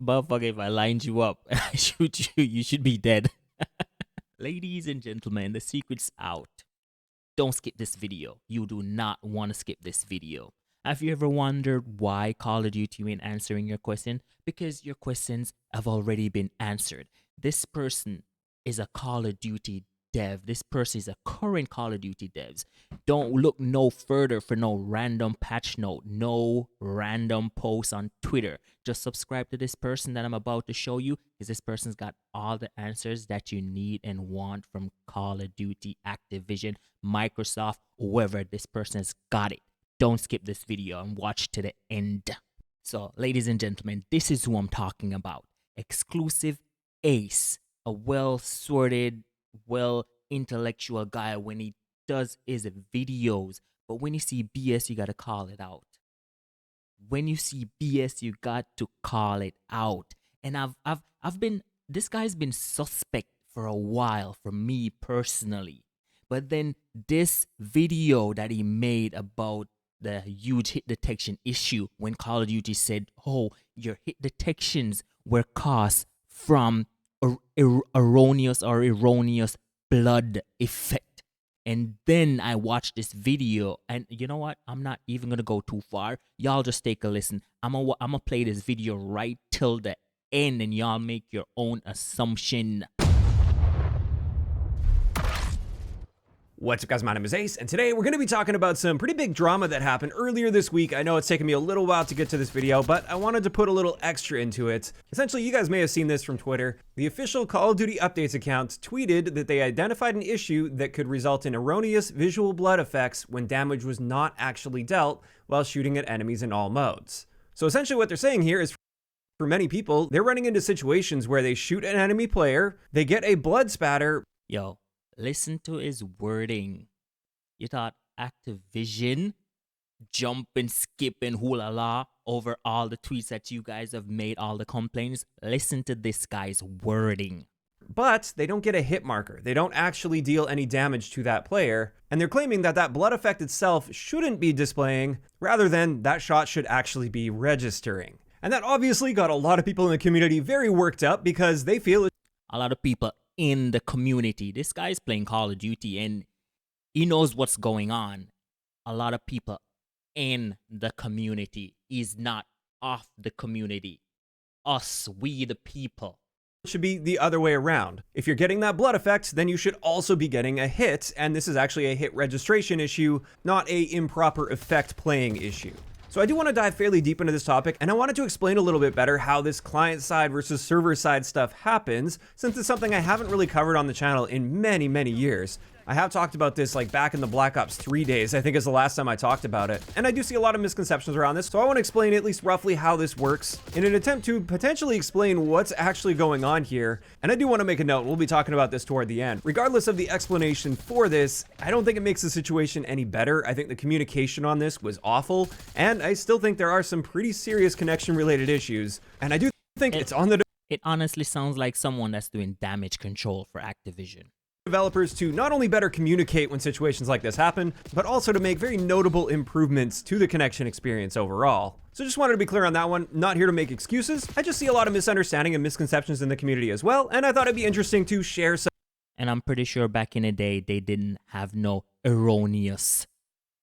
Motherfucker, if I lined you up and I shoot you, you should be dead. Ladies and gentlemen, the secret's out. Don't skip this video. You do not want to skip this video. Have you ever wondered why Call of Duty ain't answering your question? Because your questions have already been answered. This person is a Call of Duty dev. This person is a current Call of Duty devs. Don't look no further for no random patch note, no random post on Twitter. Just subscribe to this person that I'm about to show you, because this person's got all the answers that you need and want from Call of Duty, Activision, Microsoft, whoever. This person's got it. Don't skip this video and watch to the end. So, ladies and gentlemen, this is who I'm talking about. Exclusive Ace, a well-sorted, well-intellectual guy when he does his videos. But when you see BS, you gotta call it out. When you see BS, you got to call it out. And this guy's been suspect for a while for me personally. But then this video that he made about the huge hit detection issue, when Call of Duty said, oh, your hit detections were caused from erroneous blood effect. And then I watched this video, and you know what? I'm not even going to go too far. Y'all just take a listen. I'm gonna play this video right till the end, and y'all make your own assumption. What's up, guys? My name is Ace, and today we're going to be talking about some pretty big drama that happened earlier this week. I know it's taken me a little while to get to this video, but I wanted to put a little extra into it. Essentially, you guys may have seen this from Twitter. The official Call of Duty Updates account tweeted that they identified an issue that could result in erroneous visual blood effects when damage was not actually dealt while shooting at enemies in all modes. So essentially what they're saying here is, for many people, they're running into situations where they shoot an enemy player, they get a blood spatter. Yo, listen to his wording. You thought Activision jumping, skipping, hula la over all the tweets that you guys have made, all the complaints? Listen to this guy's wording. But they don't get a hit marker. They don't actually deal any damage to that player. And they're claiming that that blood effect itself shouldn't be displaying, rather than that shot should actually be registering. And that obviously got a lot of people in the community very worked up, because they feel a lot of people in the community. This guy's playing Call of Duty and he knows what's going on. A lot of people in the community is not of the community. Us, we the people. It should be the other way around. If you're getting that blood effect, then you should also be getting a hit, and this is actually a hit registration issue, not a improper effect playing issue. So I do want to dive fairly deep into this topic, and I wanted to explain a little bit better how this client-side versus server-side stuff happens, since it's something I haven't really covered on the channel in many, many years. I have talked about this like back in the Black Ops 3 days, I think is the last time I talked about it. And I do see a lot of misconceptions around this, so I want to explain at least roughly how this works in an attempt to potentially explain what's actually going on here. And I do want to make a note, we'll be talking about this toward the end. Regardless of the explanation for this, I don't think it makes the situation any better. I think the communication on this was awful, and I still think there are some pretty serious connection-related issues. And I do think it's on the It honestly sounds like someone that's doing damage control for Activision. Developers to not only better communicate when situations like this happen, but also to make very notable improvements to the connection experience overall. So just wanted to be clear on that one, not here to make excuses. I just see a lot of misunderstanding and misconceptions in the community as well, and I thought it'd be interesting to share some. And I'm pretty sure back in the day, they didn't have no erroneous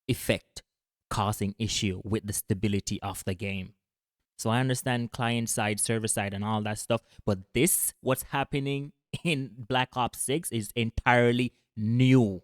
effect causing issue with the stability of the game. So I understand client side, server side, and all that stuff, but this, what's happening in Black Ops 6 is entirely new.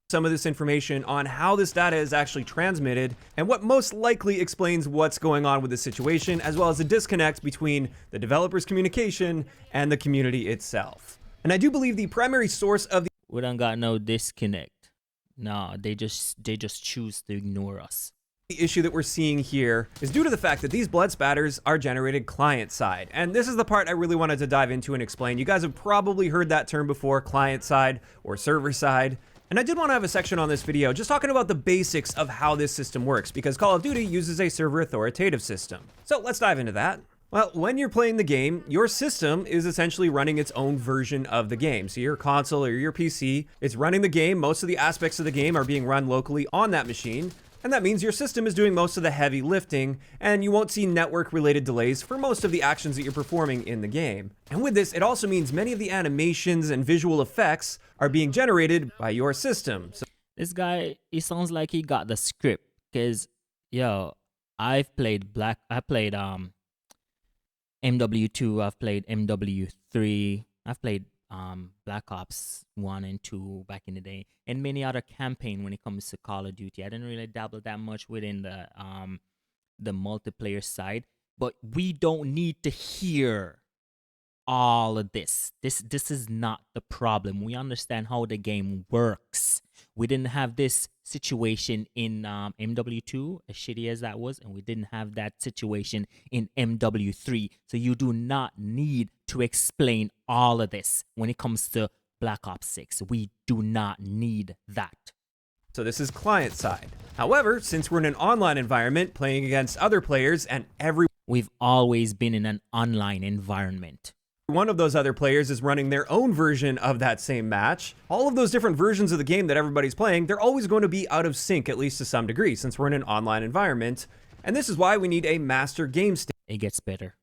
Some of this information on how this data is actually transmitted and what most likely explains what's going on with the situation, as well as the disconnect between the developer's communication and the community itself. And I do believe the primary source of the We don't got no disconnect. No, they just choose to ignore us. The issue that we're seeing here is due to the fact that these blood spatters are generated client side. And this is the part I really wanted to dive into and explain. You guys have probably heard that term before, client side or server side. And I did want to have a section on this video just talking about the basics of how this system works, because Call of Duty uses a server authoritative system. So let's dive into that. Well, when you're playing the game, your system is essentially running its own version of the game. So your console or your PC, it's running the game. Most of the aspects of the game are being run locally on that machine. And that means your system is doing most of the heavy lifting, and you won't see network-related delays for most of the actions that you're performing in the game. And with this, it also means many of the animations and visual effects are being generated by your system. So This guy, he sounds like he got the script, because, yo, I played MW2, I've played MW3, I've played Black Ops 1 and 2 back in the day, and many other campaign when it comes to Call of Duty. I didn't really dabble that much within the multiplayer side, but we don't need to hear all of this. This is not the problem. We understand how the game works. We didn't have this situation in MW2, as shitty as that was, and we didn't have that situation in MW3. So you do not need to explain all of this when it comes to Black Ops 6. We do not need that. So this is client side. However, since we're in an online environment playing against other players and We've always been in an online environment. one of those other players is running their own version of that same match, all of those different versions of the game that everybody's playing, they're always going to be out of sync, at least to some degree, since we're in an online environment. And this is why we need a master game state. It gets better.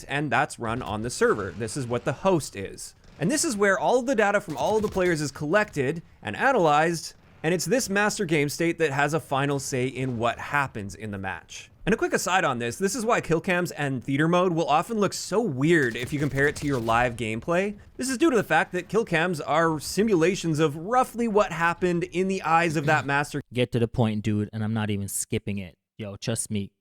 And that's run on the server. This is what the host is. And this is where all of the data from all of the players is collected and analyzed, and it's this master game state that has a final say in what happens in the match. And a quick aside on this is why kill cams and theater mode will often look so weird if you compare it to your live gameplay. This is due to the fact that kill cams are simulations of roughly what happened in the eyes of that master. Get to the point, dude, and I'm not even skipping it. Yo, trust me,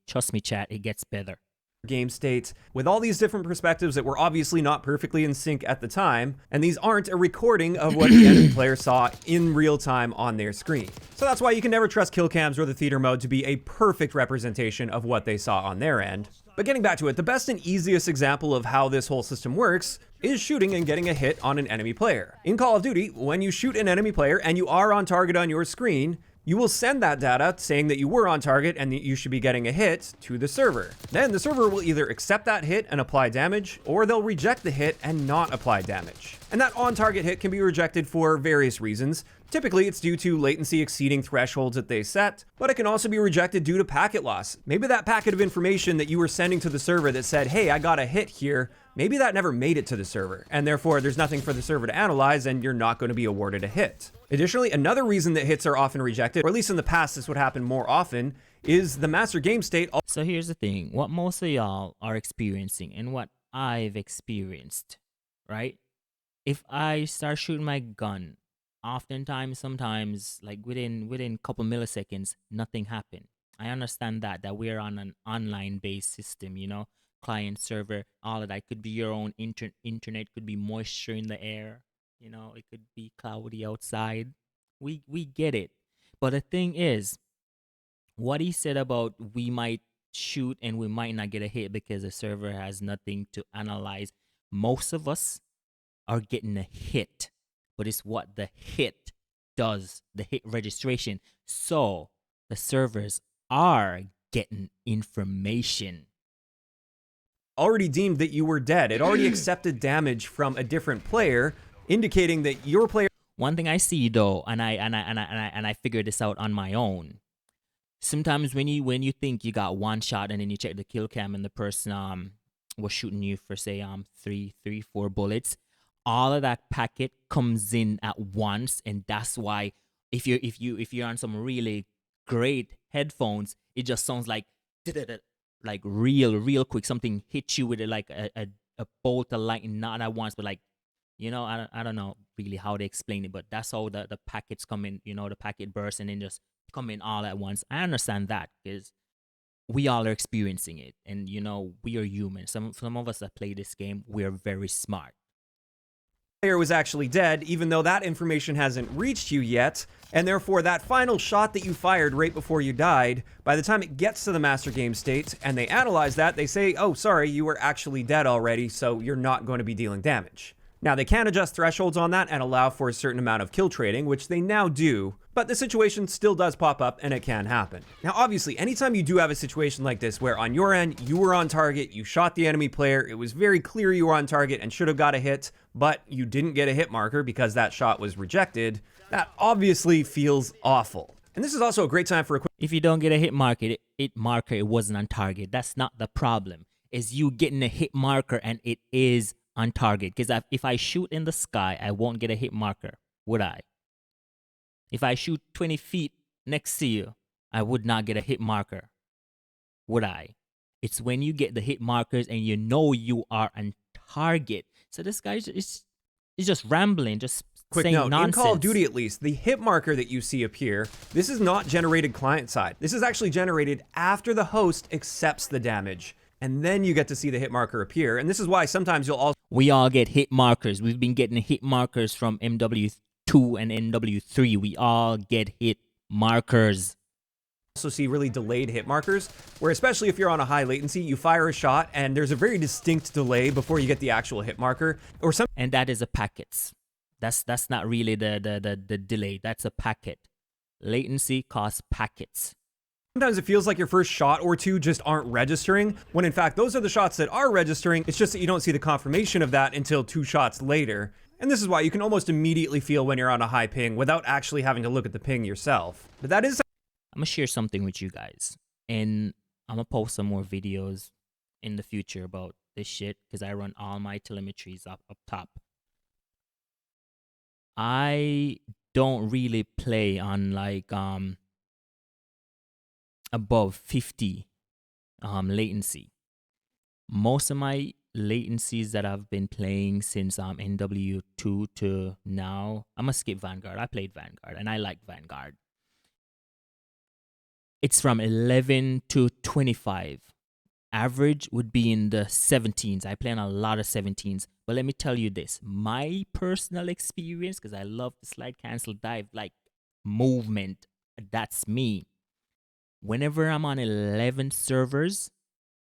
chat, it gets better. Game state with all these different perspectives that were obviously not perfectly in sync at the time, and these aren't a recording of what the enemy player saw in real time on their screen. So that's why you can never trust kill cams or the theater mode to be a perfect representation of what they saw on their end. But getting back to it, the best and easiest example of how this whole system works is shooting and getting a hit on an enemy player. In Call of Duty, when you shoot an enemy player and you are on target on your screen, you will send that data saying that you were on target and that you should be getting a hit to the server. Then the server will either accept that hit and apply damage, or they'll reject the hit and not apply damage. And that on-target hit can be rejected for various reasons. Typically, it's due to latency exceeding thresholds that they set, but it can also be rejected due to packet loss. Maybe that packet of information that you were sending to the server that said, hey, I got a hit here, maybe that never made it to the server, and therefore there's nothing for the server to analyze and you're not going to be awarded a hit. Additionally, another reason that hits are often rejected, or at least in the past this would happen more often, is the master game state. So here's the thing, what most of y'all are experiencing and what I've experienced, right? If I start shooting my gun, oftentimes, sometimes, like within a couple milliseconds, nothing happened. I understand that we're on an online-based system, you know, client, server, all of that. Could be your own internet, could be moisture in the air, you know, it could be cloudy outside. We get it. But the thing is, what he said about we might shoot and we might not get a hit because the server has nothing to analyze. Most of us are getting a hit, but it's what the hit does, the hit registration. So the servers are getting information. Already deemed that you were dead. It already accepted damage from a different player, indicating that your player. One thing I see though, and I figured this out on my own. Sometimes when you think you got one shot and then you check the kill cam and the person was shooting you for say three, 4 bullets, all of that packet comes in at once, and that's why if you're on some really great headphones, it just sounds like real quick. Something hits you with it like a bolt of lightning, not at once, but like, you know, I don't know really how they explain it, but that's how the packets come in, you know, the packet burst and then just come in all at once. I understand that because we all are experiencing it, and you know, we are human. Some of us that play this game, we're very smart. Player was actually dead, even though that information hasn't reached you yet, and therefore that final shot that you fired right before you died, by the time it gets to the master game state and they analyze that, they say, oh, sorry, you were actually dead already, so you're not going to be dealing damage. Now, they can adjust thresholds on that and allow for a certain amount of kill trading, which they now do, but the situation still does pop up and it can happen. Now, obviously, anytime you do have a situation like this where on your end, you were on target, you shot the enemy player, it was very clear you were on target and should have got a hit, but you didn't get a hit marker because that shot was rejected, that obviously feels awful. And this is also a great time for a quick If you don't get a hit marker, it wasn't on target. That's not the problem. Is you getting a hit marker and it is on target. Because if I shoot in the sky, I won't get a hit marker, would I? If I shoot 20 feet next to you, I would not get a hit marker, would I? It's when you get the hit markers and you know you are on target. So this guy is just rambling, just quick saying note. nonsense. In Call of Duty, at least, the hit marker that you see appear, this is not generated client side. This is actually generated after the host accepts the damage. And then you get to see the hit marker appear. And this is why sometimes you'll also We all get hit markers. We've been getting hit markers from MW2 and MW3. We all get hit markers. see really delayed hit markers, where especially if you're on a high latency, you fire a shot and there's a very distinct delay before you get the actual hit marker. Or some And that is a packets. That's not really the delay. That's a packet. Latency costs packets. Sometimes it feels like your first shot or two just aren't registering, when in fact those are the shots that are registering. It's just that you don't see the confirmation of that until 2 shots later. And this is why you can almost immediately feel when you're on a high ping without actually having to look at the ping yourself. But that is I'm gonna share something with you guys, and I'm gonna post some more videos in the future about this shit because I run all my telemetries up top. I don't really play on like above 50 latency. Most of my latencies that I've been playing since NW2 to now, I'm gonna skip Vanguard. I played Vanguard and I like Vanguard. It's from 11 to 25. Average would be in the 17s. I play on a lot of 17s. But let me tell you this. My personal experience, because I love the slide, cancel, dive, like movement. That's me. Whenever I'm on 11 servers,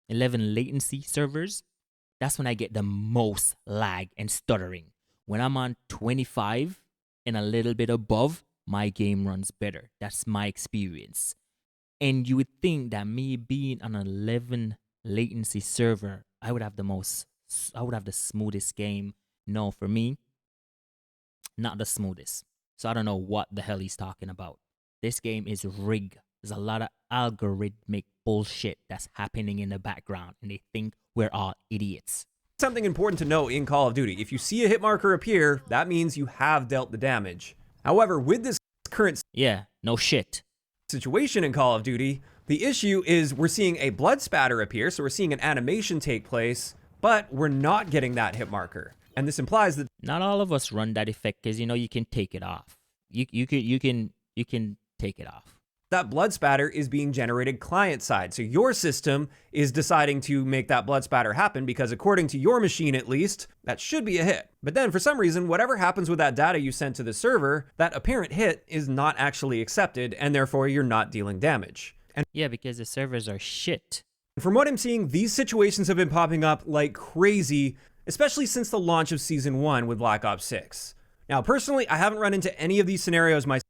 11 latency servers, that's when I get the most lag and stuttering. When I'm on 25 and a little bit above, my game runs better. That's my experience. And you would think that me being on an 11 latency server, I would have the smoothest game. No, for me, not the smoothest. So I don't know what the hell he's talking about. This game is rigged. There's a lot of algorithmic bullshit that's happening in the background, and they think we're all idiots. something important to know in Call of Duty. If you see a hit marker appear, that means you have dealt the damage. However, with this current No shit. situation in Call of Duty, the issue is we're seeing a blood spatter appear, so we're seeing an animation take place, but we're not getting that hit marker. And this implies that Not all of us run that effect because you can take it off. You can take it off. that blood spatter is being generated client side. So your system is deciding to make that blood spatter happen because according to your machine at least, that should be a hit. But then for some reason, whatever happens with that data you sent to the server, that apparent hit is not actually accepted and therefore you're not dealing damage. And Yeah, because the servers are shit. from what I'm seeing, these situations have been popping up like crazy, especially since the launch of Season 1 with Black Ops 6. Now, personally, I haven't run into any of these scenarios myself.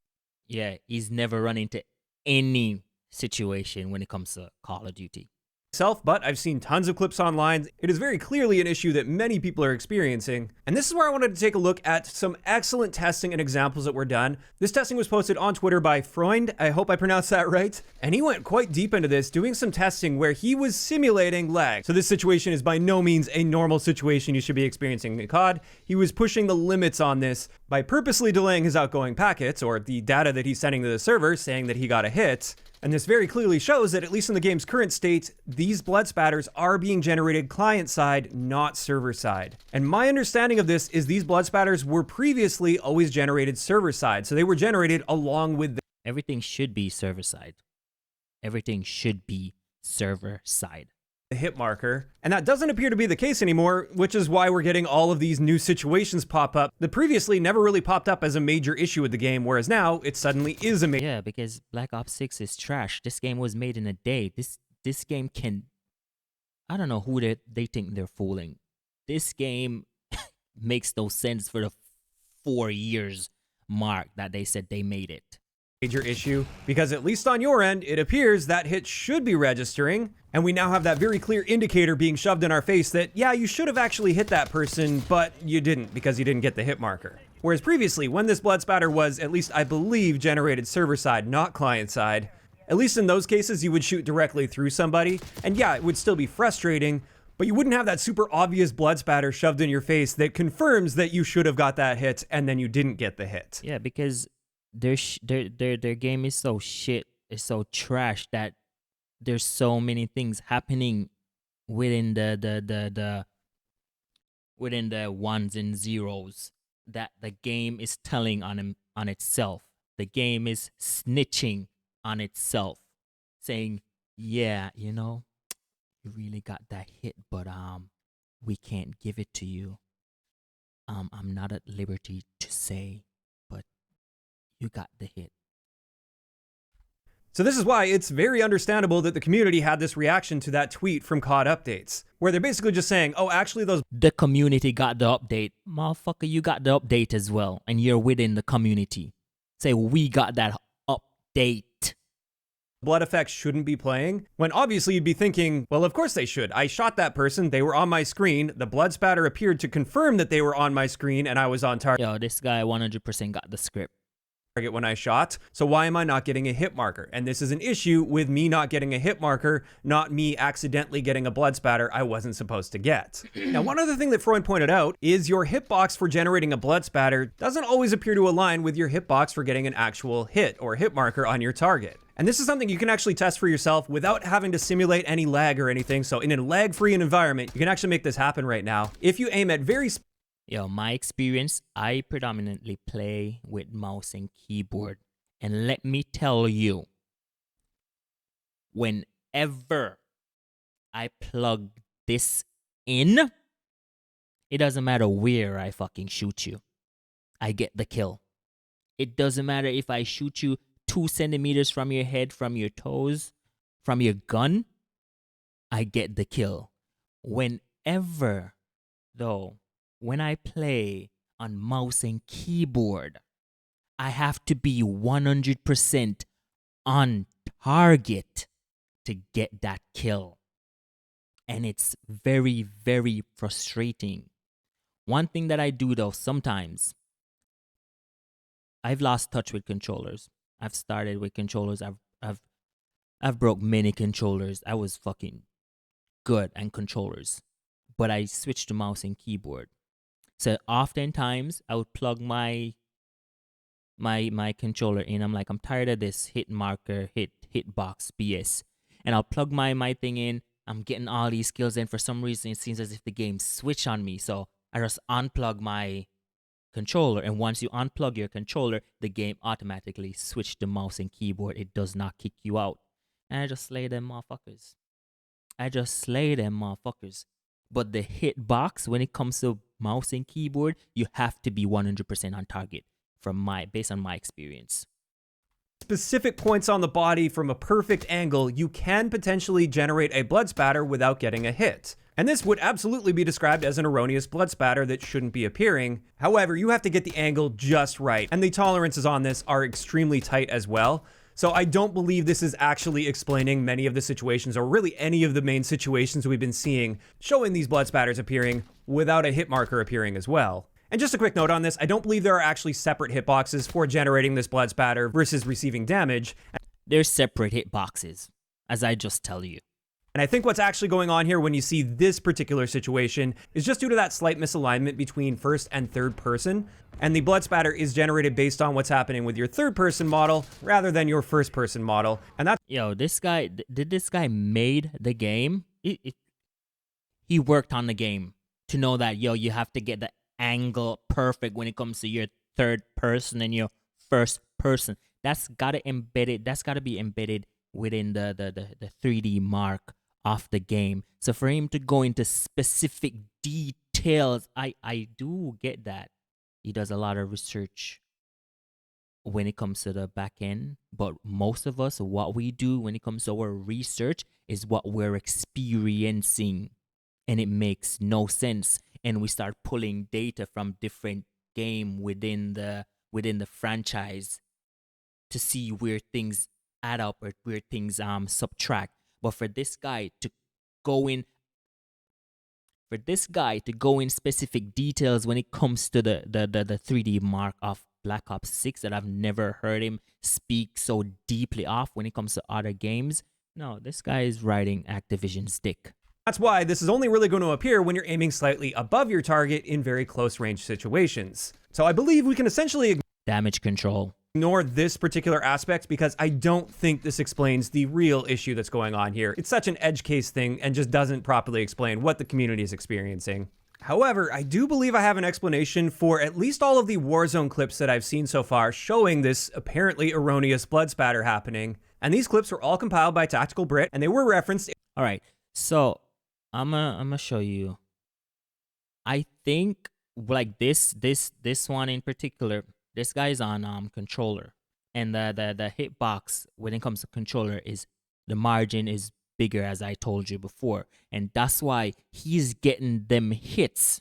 Yeah, he's never run into any situation when it comes to Call of Duty. But I've seen tons of clips online. It is very clearly an issue that many people are experiencing. And this is where I wanted to take a look at some excellent testing and examples that were done. This testing was posted on Twitter by Freund. I hope I pronounced that right. And he went quite deep into this, doing some testing where he was simulating lag. So this situation is by no means a normal situation you should be experiencing in COD. He was pushing the limits on this by purposely delaying his outgoing packets, or the data that he's sending to the server, saying that he got a hit. And this very clearly shows that, at least in the game's current state, these blood spatters are being generated client side, not server side. And my understanding of this is these blood spatters were previously always generated server side. So they were generated along with Everything should be server side. Everything should be server side. the hit marker. And that doesn't appear to be the case anymore, which is why we're getting all of these new situations pop up that previously never really popped up as a major issue with the game, whereas now it suddenly is a major. Yeah, because Black Ops 6 is trash. This game was made in a day. This game can... I don't know who they think they're fooling. This game makes no sense for the 4 years mark that they said they made it. Major issue, because at least on your end, it appears that hit should be registering, and we now have that very clear indicator being shoved in our face that, yeah, you should have actually hit that person, but you didn't because you didn't get the hit marker. Whereas previously, when this blood spatter was, at least I believe, generated server side, not client side, at least in those cases, you would shoot directly through somebody. And yeah, it would still be frustrating, but you wouldn't have that super obvious blood spatter shoved in your face that confirms that you should have got that hit and then you didn't get the hit. Yeah, because their game is so shit, it's so trash that there's so many things happening within within the ones and zeros that the game is telling on itself. The game is snitching on itself, saying, "Yeah, you know, you really got that hit, but we can't give it to you. I'm not at liberty to say, but you got the hit." So this is why it's very understandable that the community had this reaction to that tweet from COD Updates, where they're basically just saying, oh, actually those The community got the update. Motherfucker, you got the update as well, and you're within the community. Say, we got that update. blood effects shouldn't be playing, when obviously you'd be thinking, well, of course they should. I shot that person, they were on my screen, the blood spatter appeared to confirm that they were on my screen and I was on target. Yo, this guy 100% got the script. When I shot, so why am I not getting a hit marker? And this is an issue with me not getting a hit marker, not me accidentally getting a blood spatter I wasn't supposed to get. Now, one other thing that Freud pointed out is your hitbox for generating a blood spatter doesn't always appear to align with your hitbox for getting an actual hit or hit marker on your target. And this is something you can actually test for yourself without having to simulate any lag or anything. So in a lag-free environment, you can actually make this happen right now. If you aim at very Yo, my experience, I predominantly play with mouse and keyboard. And let me tell you, whenever I plug this in, it doesn't matter where I fucking shoot you. I get the kill. It doesn't matter if I shoot you 2 centimeters from your head, from your toes, from your gun, I get the kill. Whenever, though, when I play on mouse and keyboard, I have to be 100% on target to get that kill. And it's very, very frustrating. One thing that I do though, sometimes, I've lost touch with controllers. I've started with controllers. I've broke many controllers. I was fucking good at controllers. But I switched to mouse and keyboard. So oftentimes I would plug my controller in. I'm like, I'm tired of this hit marker, hitbox BS. And I'll plug my thing in. I'm getting all these skills in. For some reason, it seems as if the game switched on me. So I just unplug my controller. And once you unplug your controller, the game automatically switched to mouse and keyboard. It does not kick you out. And I just slay them motherfuckers. But the hitbox, when it comes to mouse and keyboard, you have to be 100% on target based on my experience. specific points on the body from a perfect angle, you can potentially generate a blood spatter without getting a hit. And this would absolutely be described as an erroneous blood spatter that shouldn't be appearing. However, you have to get the angle just right, and the tolerances on this are extremely tight as well. So I don't believe this is actually explaining many of the situations, or really any of the main situations we've been seeing, showing these blood spatters appearing without a hit marker appearing as well. And just a quick note on this, I don't believe there are actually separate hitboxes for generating this blood spatter versus receiving damage. There's separate hitboxes, as I just tell you. And I think what's actually going on here when you see this particular situation is just due to that slight misalignment between first and third person. And the blood spatter is generated based on what's happening with your third person model rather than your first person model. And that's... Yo, this guy made the game? He worked on the game to know that, yo, you have to get the angle perfect when it comes to your third person and your first person. That's gotta be embedded within the 3D mark of the game. So for him to go into specific details, I do get that. He does a lot of research when it comes to the back end, but most of us, what we do when it comes to our research is what we're experiencing, and it makes no sense. And we start pulling data from different game within the franchise to see where things add up or where things subtract. But for this guy to go in, For this guy to go in specific details when it comes to the 3D mark of Black Ops 6 that I've never heard him speak so deeply off when it comes to other games. No, this guy is riding Activision's dick. That's why this is only really going to appear when you're aiming slightly above your target in very close range situations. So I believe we can essentially Damage control. ignore this particular aspect because I don't think this explains the real issue that's going on here. It's such an edge case thing and just doesn't properly explain what the community is experiencing. However, I do believe I have an explanation for at least all of the Warzone clips that I've seen so far showing this apparently erroneous blood spatter happening. And these clips were all compiled by Tactical Brit and they were referenced. All right, so I'm gonna show you. I think like this one in particular. This guy's on controller, and the hitbox when it comes to controller is the margin is bigger, as I told you before, and that's why he's getting them hits.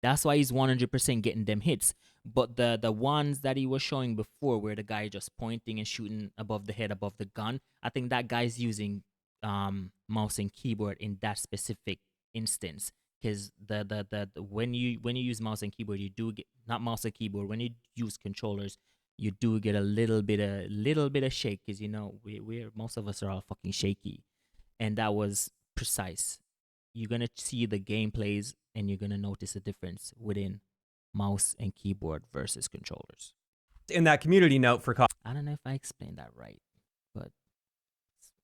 That's why he's 100% getting them hits. But the ones that he was showing before, where the guy just pointing and shooting above the head, above the gun, I think that guy's using mouse and keyboard in that specific instance. Because the when you use mouse and keyboard, you do get, not mouse and keyboard, when you use controllers, you do get a little bit of shake, because you know we're most of us are all fucking shaky, and that was precise. You're gonna see the gameplays and you're gonna notice a difference within mouse and keyboard versus controllers. In that community note for I don't know if I explained that right, but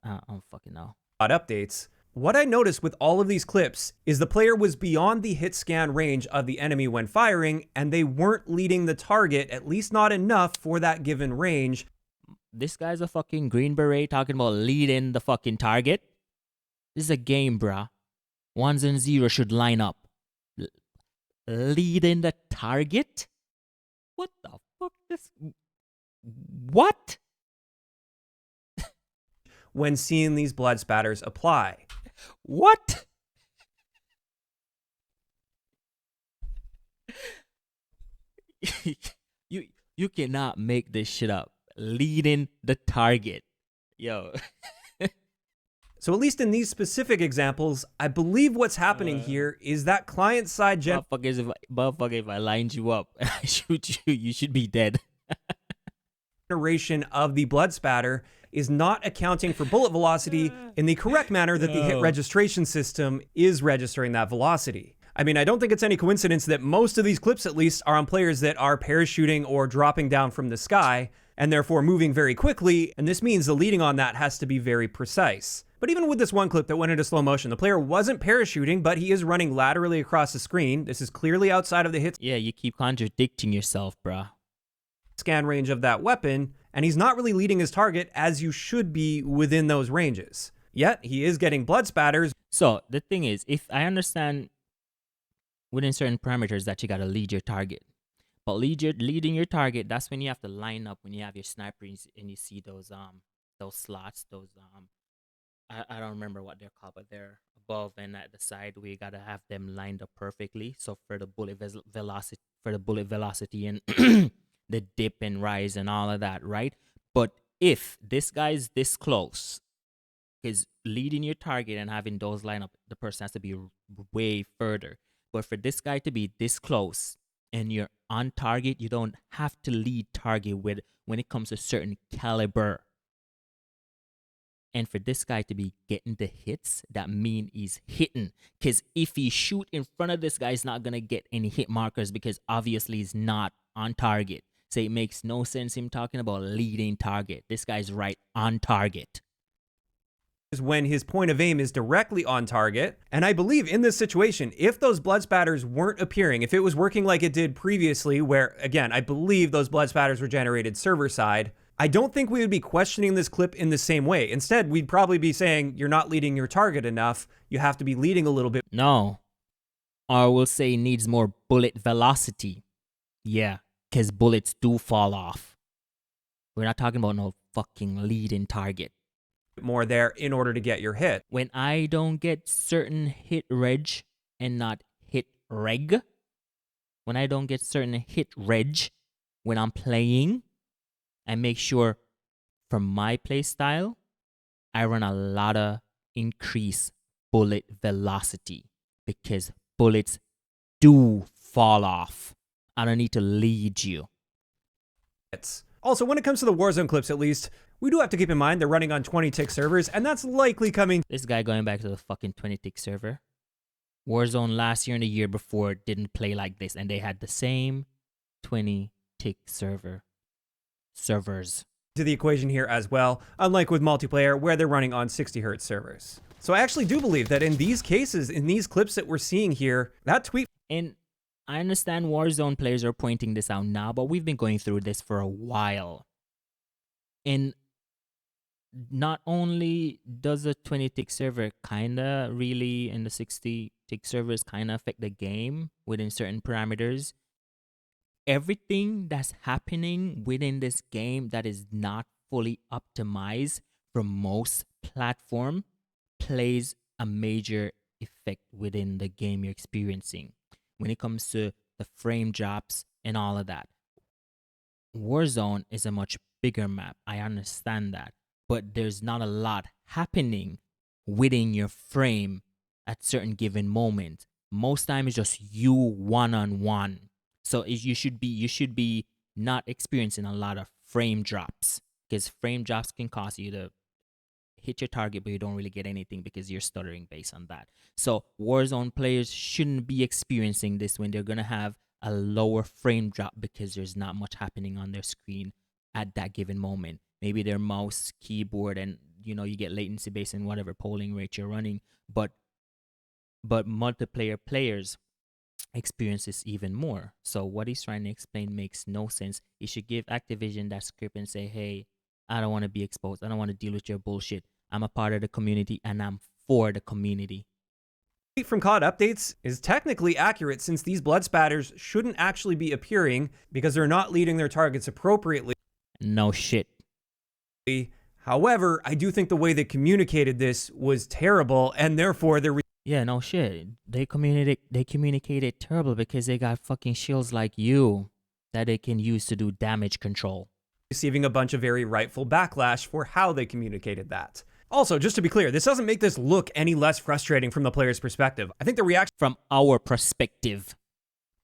I don't fucking know. updates. What I noticed with all of these clips is the player was beyond the hit scan range of the enemy when firing, and they weren't leading the target, at least not enough for that given range. This guy's a fucking Green Beret talking about leading the fucking target. This is a game, bruh. Ones and zeros should line up. Leading the target? What the fuck? What? When seeing these blood spatters apply. What? you cannot make this shit up. Leading the target. Yo. So at least in these specific examples, I believe what's happening here is that client-side Motherfucker, if I lined you up and I shoot you, you should be dead. generation of the blood spatter is not accounting for bullet velocity in the correct manner that the hit registration system is registering that velocity. I mean, I don't think it's any coincidence that most of these clips, at least, are on players that are parachuting or dropping down from the sky, and therefore moving very quickly, and this means the leading on that has to be very precise. But even with this one clip that went into slow motion, the player wasn't parachuting, but he is running laterally across the screen. This is clearly outside of the hit Yeah, you keep contradicting yourself, bruh. scan range of that weapon, and he's not really leading his target as you should be within those ranges. Yet, he is getting blood spatters. So, the thing is, if I understand within certain parameters that you gotta lead your target. But leading your target, that's when you have to line up when you have your snipers and you see those slots, I don't remember what they're called, but they're above and at the side. We gotta have them lined up perfectly. So for the bullet velocity and the dip and rise and all of that, right? But if this guy's this close, because leading your target and having those line up, the person has to be way further. But for this guy to be this close and you're on target, you don't have to lead target with when it comes to certain caliber. And for this guy to be getting the hits, that mean he's hitting. Because if he shoot in front of this guy, he's not going to get any hit markers because obviously he's not on target. So it makes no sense him talking about leading target. This guy's right on target. When his point of aim is directly on target. And I believe in this situation, if those blood spatters weren't appearing, if it was working like it did previously, where, again, I believe those blood spatters were generated server side, I don't think we would be questioning this clip in the same way. Instead, we'd probably be saying, you're not leading your target enough. You have to be leading a little bit. No. Or we'll say it needs more bullet velocity. Yeah, because bullets do fall off. We're not talking about no fucking leading target. More there in order to get your hit. When I don't get certain hit reg and not hit reg, when I don't get certain hit reg when I'm playing, I make sure for my play style, I run a lot of increased bullet velocity because bullets do fall off. I don't need to lead you. Also, when it comes to the Warzone clips, at least, we do have to keep in mind they're running on 20-tick servers, and that's likely coming. This guy going back to the fucking 20-tick server. Warzone last year and the year before didn't play like this, and they had the same 20-tick servers. To the equation here as well, unlike with multiplayer where they're running on 60Hz servers. So I actually do believe that in these cases, in these clips that we're seeing here, that tweet. And I understand Warzone players are pointing this out now, but we've been going through this for a while. And not only does a 20-tick server kinda really, and the 60-tick servers kinda affect the game within certain parameters, everything that's happening within this game that is not fully optimized for most platform plays a major effect within the game you're experiencing when it comes to the frame drops and all of that. Warzone is a much bigger map. I understand that, but there's not a lot happening within your frame at certain given moment. Most time it's just you one-on-one. So you should be not experiencing a lot of frame drops, because frame drops can cause you to hit your target, but you don't really get anything because you're stuttering based on that. So Warzone players shouldn't be experiencing this when they're gonna have a lower frame drop because there's not much happening on their screen at that given moment. Maybe their mouse, keyboard, and you get latency based on whatever polling rate you're running. But multiplayer players experience this even more. So what he's trying to explain makes no sense. He should give Activision that script and say, hey, I don't want to be exposed. I don't want to deal with your bullshit. I'm a part of the community and I'm for the community. From COD Updates is technically accurate since these blood spatters shouldn't actually be appearing because they're not leading their targets appropriately. No shit. However, I do think the way they communicated this was terrible, and therefore they're yeah, no shit. They communicated terrible because they got fucking shields like you that they can use to do damage control. Receiving a bunch of very rightful backlash for how they communicated that. Also, just to be clear, this doesn't make this look any less frustrating from the player's perspective. I think the reactions from our perspective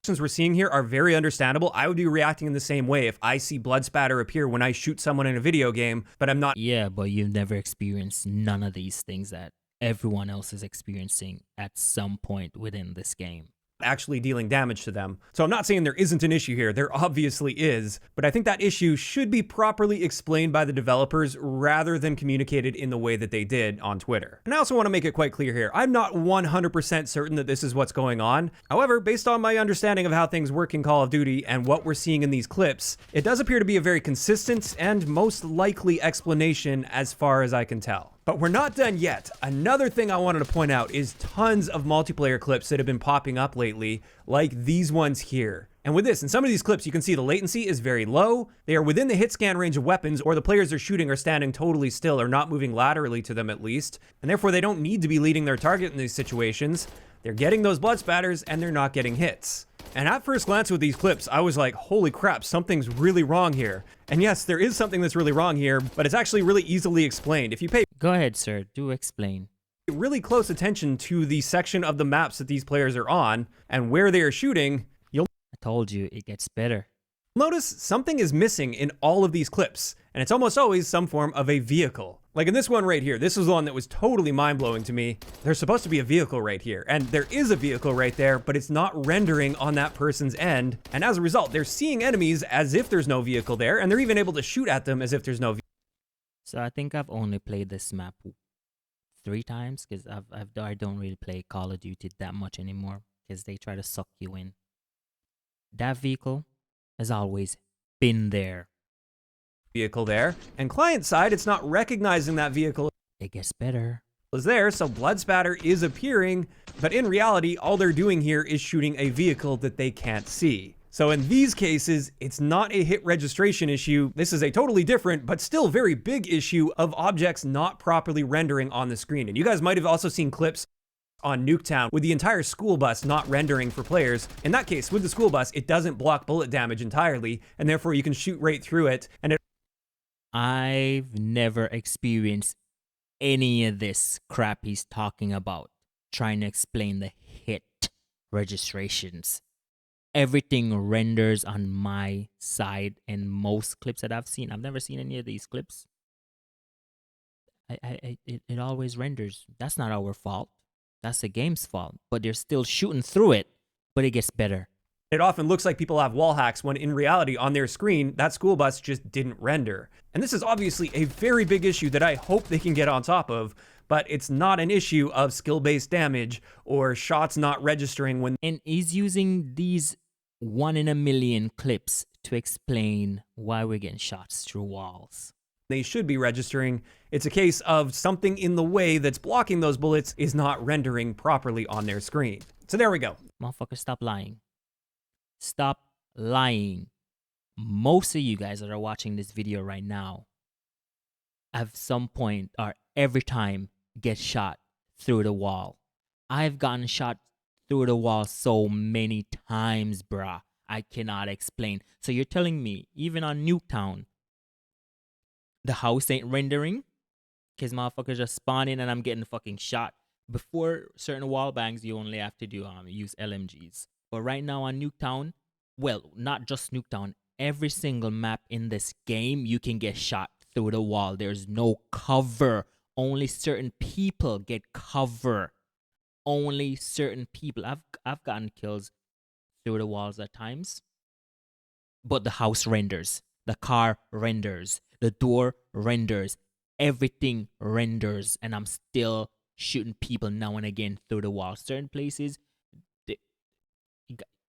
we're seeing here are very understandable. I would be reacting in the same way if I see blood spatter appear when I shoot someone in a video game, but I'm not. Yeah, but you've never experienced none of these things that everyone else is experiencing at some point within this game. Actually dealing damage to them. So I'm not saying there isn't an issue here. There obviously is, but I think that issue should be properly explained by the developers rather than communicated in the way that they did on Twitter. And I also want to make it quite clear here. I'm not 100% certain that this is what's going on. However, based on my understanding of how things work in Call of Duty and what we're seeing in these clips, it does appear to be a very consistent and most likely explanation as far as I can tell. But we're not done yet. Another thing I wanted to point out is tons of multiplayer clips that have been popping up lately, like these ones here. And with this, in some of these clips, you can see the latency is very low. They are within the hit scan range of weapons, or the players they're shooting are standing totally still or not moving laterally to them at least. And therefore, they don't need to be leading their target in these situations. They're getting those blood spatters and they're not getting hits. And at first glance with these clips, I was like, holy crap, something's really wrong here. And yes, there is something that's really wrong here, but it's actually really easily explained. If you pay Go ahead, sir. Do explain. really close attention to the section of the maps that these players are on and where they are shooting, you'll I told you, it gets better. notice something is missing in all of these clips, and it's almost always some form of a vehicle. Like in this one right here, this is the one that was totally mind-blowing to me. There's supposed to be a vehicle right here, and there is a vehicle right there, but it's not rendering on that person's end, and as a result, they're seeing enemies as if there's no vehicle there, and they're even able to shoot at them as if there's no vehicle. So I think I've only played this map 3 times because I don't really play Call of Duty that much anymore because they try to suck you in. That vehicle has always been there. Vehicle there, and client side, it's not recognizing that vehicle It gets better. is there, so blood spatter is appearing, but in reality, all they're doing here is shooting a vehicle that they can't see. So in these cases, it's not a hit registration issue. This is a totally different, but still very big issue of objects not properly rendering on the screen. And you guys might have also seen clips on Nuketown with the entire school bus not rendering for players. In that case, with the school bus, it doesn't block bullet damage entirely, and therefore you can shoot right through it. And I've never experienced any of this crap he's talking about, trying to explain the hit registrations. Everything renders on my side, and most clips that I've seen, I've never seen any of these clips. It always renders. That's not our fault. That's the game's fault. But they're still shooting through it, but it gets better. It often looks like people have wall hacks when in reality on their screen, that school bus just didn't render. And this is obviously a very big issue that I hope they can get on top of, but it's not an issue of skill-based damage or shots not registering when... And he's using these 1 in a million clips to explain why we're getting shots through walls. They should be registering. It's a case of something in the way that's blocking those bullets is not rendering properly on their screen. So there we go. Motherfucker, stop lying. Stop lying. Most of you guys that are watching this video right now, at some point or every time, get shot through the wall. I've gotten shot through the wall so many times, bruh. I cannot explain. So you're telling me, even on Nuketown, the house ain't rendering? Because motherfuckers just spawning and I'm getting fucking shot. Before certain wall bangs, you only have to do use LMGs. But right now on Nuketown, well, not just Nuketown, every single map in this game, you can get shot through the wall. There's no cover. Only certain people get cover. Only certain people. I've gotten kills through the walls at times. But the house renders. The car renders. The door renders. Everything renders. And I'm still shooting people now and again through the wall. Certain places,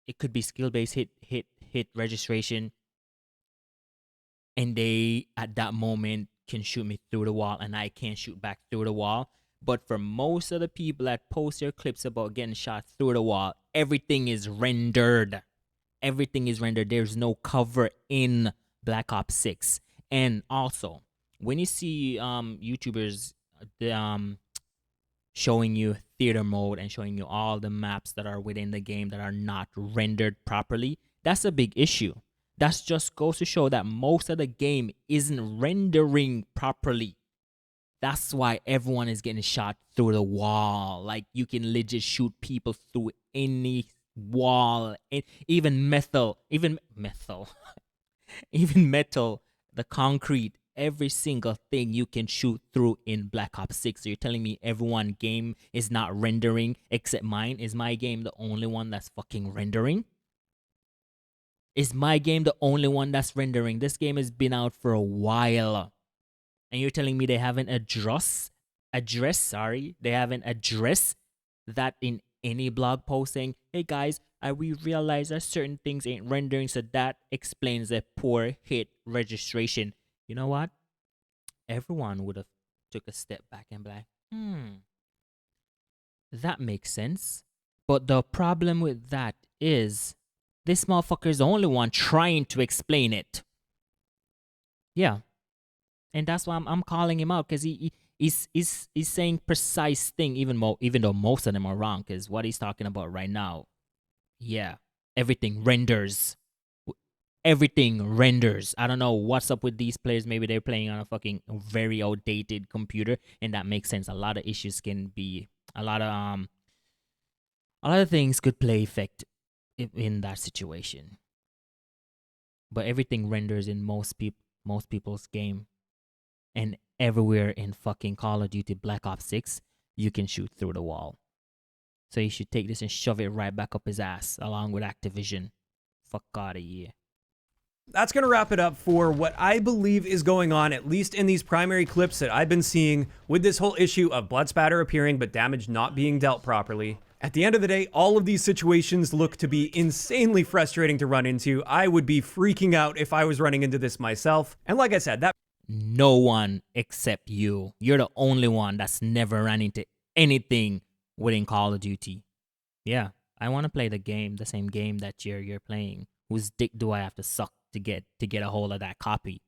it could be skill-based hit registration, and they at that moment can shoot me through the wall and I can't shoot back through the wall. But for most of the people that post their clips about getting shot through the wall, everything is rendered. Everything is rendered. There's no cover in Black Ops 6. And also, when you see YouTubers showing you theater mode and showing you all the maps that are within the game that are not rendered properly, that's a big issue. That just goes to show that most of the game isn't rendering properly. That's why everyone is getting shot through the wall. Like, you can legit shoot people through any wall. Even metal, even metal, the concrete, every single thing you can shoot through in Black Ops 6. So you're telling me everyone game is not rendering except mine? Is my game the only one that's fucking rendering? Is my game the only one that's rendering? This game has been out for a while. And you're telling me they haven't addressed that in any blog post saying, hey guys, we realize that certain things ain't rendering, so that explains the poor hit registration. You know what? Everyone would have took a step back and be like, that makes sense. But the problem with that is this motherfucker is the only one trying to explain it. Yeah. And that's why I'm calling him out, because he's saying precise thing, even though most of them are wrong, because what he's talking about right now, yeah, everything renders. Everything renders. I don't know what's up with these players. Maybe they're playing on a fucking very outdated computer, and that makes sense. A lot of issues can be a lot of things could play effect in that situation. But everything renders in most people's game. And everywhere in fucking Call of Duty Black Ops 6, you can shoot through the wall. So you should take this and shove it right back up his ass, along with Activision. Fuck out of here. That's going to wrap it up for what I believe is going on, at least in these primary clips that I've been seeing with this whole issue of blood spatter appearing but damage not being dealt properly. At the end of the day, all of these situations look to be insanely frustrating to run into. I would be freaking out if I was running into this myself. And like I said, that... No one except you. You're the only one that's never ran into anything within Call of Duty. Yeah, I want to play the same game that you're playing. Whose dick do I have to suck to get a hold of that copy?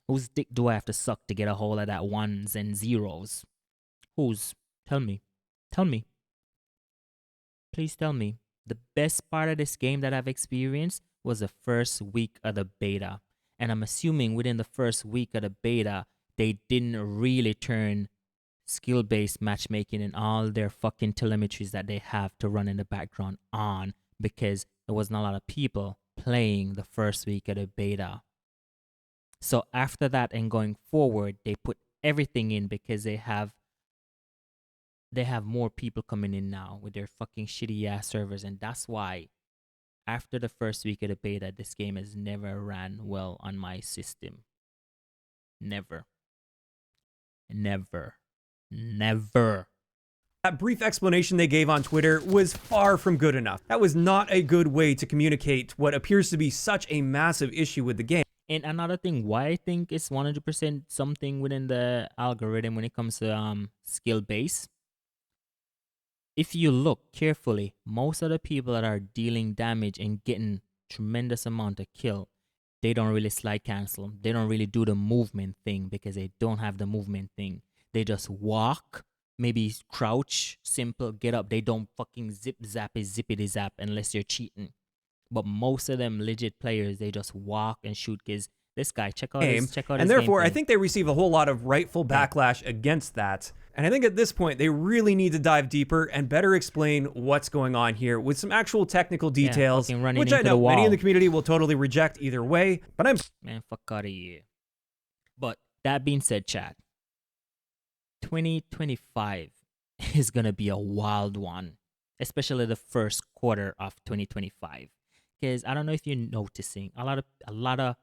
Whose dick do I have to suck to get a hold of that ones and zeros? Whose? Tell me. Tell me. Please tell me. The best part of this game that I've experienced was the first week of the beta. And I'm assuming within the first week of the beta, they didn't really turn skill-based matchmaking and all their fucking telemetries that they have to run in the background on, because there wasn't a lot of people playing the first week of the beta. So after that and going forward, they put everything in because they have more people coming in now with their fucking shitty ass servers, and that's why after the first week of the beta, this game has never ran well on my system. Never. Never. Never. That brief explanation they gave on Twitter was far from good enough. That was not a good way to communicate what appears to be such a massive issue with the game. And another thing, why I think it's 100% something within the algorithm when it comes to skill base. If you look carefully, most of the people that are dealing damage and getting tremendous amount of kill, they don't really slide cancel. They don't really do the movement thing because they don't have the movement thing. They just walk, maybe crouch, simple, get up. They don't fucking zippity zap unless you're cheating. But most of them legit players, they just walk and shoot. Cause this guy, check out his And therefore, gameplay. I think they receive a whole lot of rightful backlash against that. And I think at this point, they really need to dive deeper and better explain what's going on here with some actual technical details, which I know many in the community will totally reject either way. But man, fuck out of here. But that being said, chat, 2025 is gonna be a wild one, especially the first quarter of 2025. Because I don't know if you're noticing, a lot of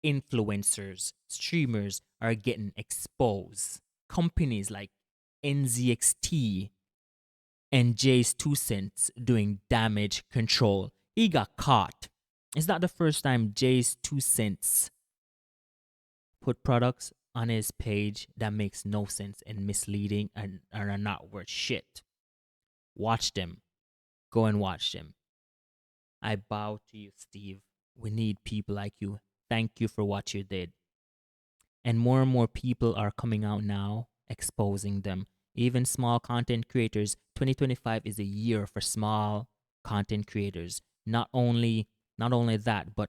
influencers, streamers are getting exposed. Companies like NZXT and Jay's 2 cents doing damage control. He got caught. It's not the first time Jay's 2 cents put products on his page that makes no sense and misleading and are not worth shit. Watch them. Go and watch them. I bow to you, Steve. We need people like you. Thank you for what you did. And more people are coming out now, exposing them. Even small content creators. 2025 is a year for small content creators. Not only that, but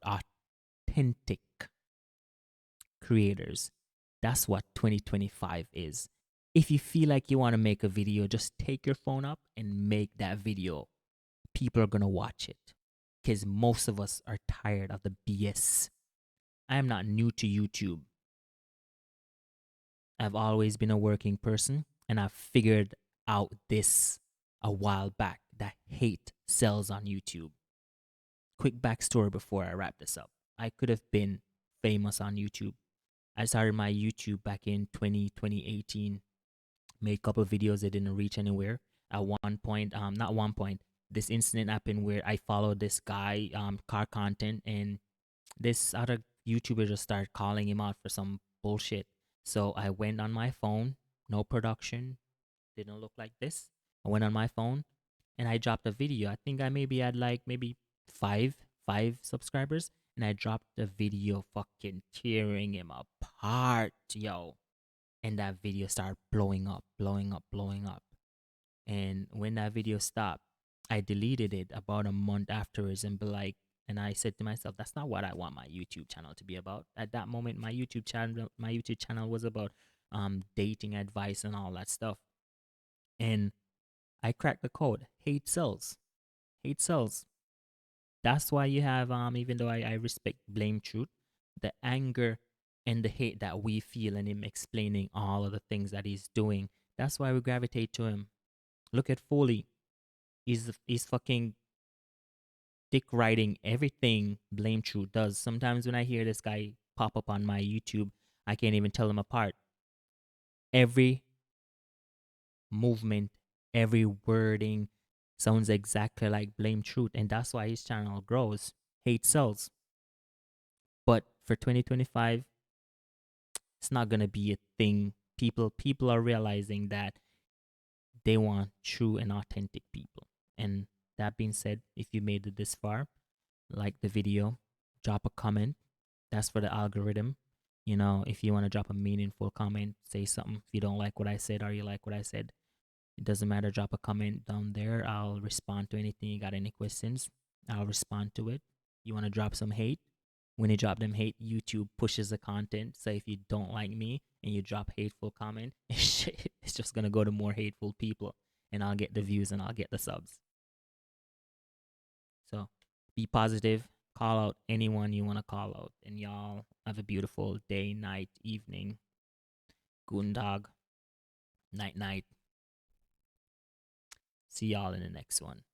authentic creators. That's what 2025 is. If you feel like you want to make a video, just take your phone up and make that video. People are going to watch it because most of us are tired of the BS. I am not new to YouTube. I've always been a working person, and I've figured out this a while back, that hate sells on YouTube. Quick backstory before I wrap this up. I could have been famous on YouTube. I started my YouTube back in 2018. Made a couple of videos that didn't reach anywhere. At one point, not one point, this incident happened where I followed this guy, car content, and this other YouTuber just started calling him out for some bullshit. So I went on my phone, no production, didn't look like this. I went on my phone and I dropped a video. I think I maybe had like maybe five subscribers, and I dropped a video fucking tearing him apart, yo. And that video started blowing up. And when that video stopped, I deleted it about a month afterwards and I said to myself, that's not what I want my YouTube channel to be about. At that moment, my YouTube channel was about dating advice and all that stuff. And I cracked the code. Hate sells. Hate sells. That's why you have even though I respect Blame Truth, the anger and the hate that we feel and him explaining all of the things that he's doing. That's why we gravitate to him. Look at Foley. He's fucking dick riding everything Blame Truth does. Sometimes when I hear this guy pop up on my YouTube, I can't even tell them apart. Every movement, every wording sounds exactly like Blame Truth, and that's why his channel grows. Hate sells. But for 2025, it's not gonna be a thing. People are realizing that they want true and authentic people. And that being said, if you made it this far, like the video, drop a comment. That's for the algorithm. You know, if you want to drop a meaningful comment, say something. If you don't like what I said or you like what I said, it doesn't matter. Drop a comment down there. I'll respond to anything. You got any questions? I'll respond to it. You want to drop some hate? when they drop them hate, YouTube pushes the content. So if you don't like me and you drop hateful comment, it's just gonna go to more hateful people, and I'll get the views and I'll get the subs. So be positive. Call out anyone you want to call out, and y'all have a beautiful day, night, evening. Guten Tag, night, night. See y'all in the next one.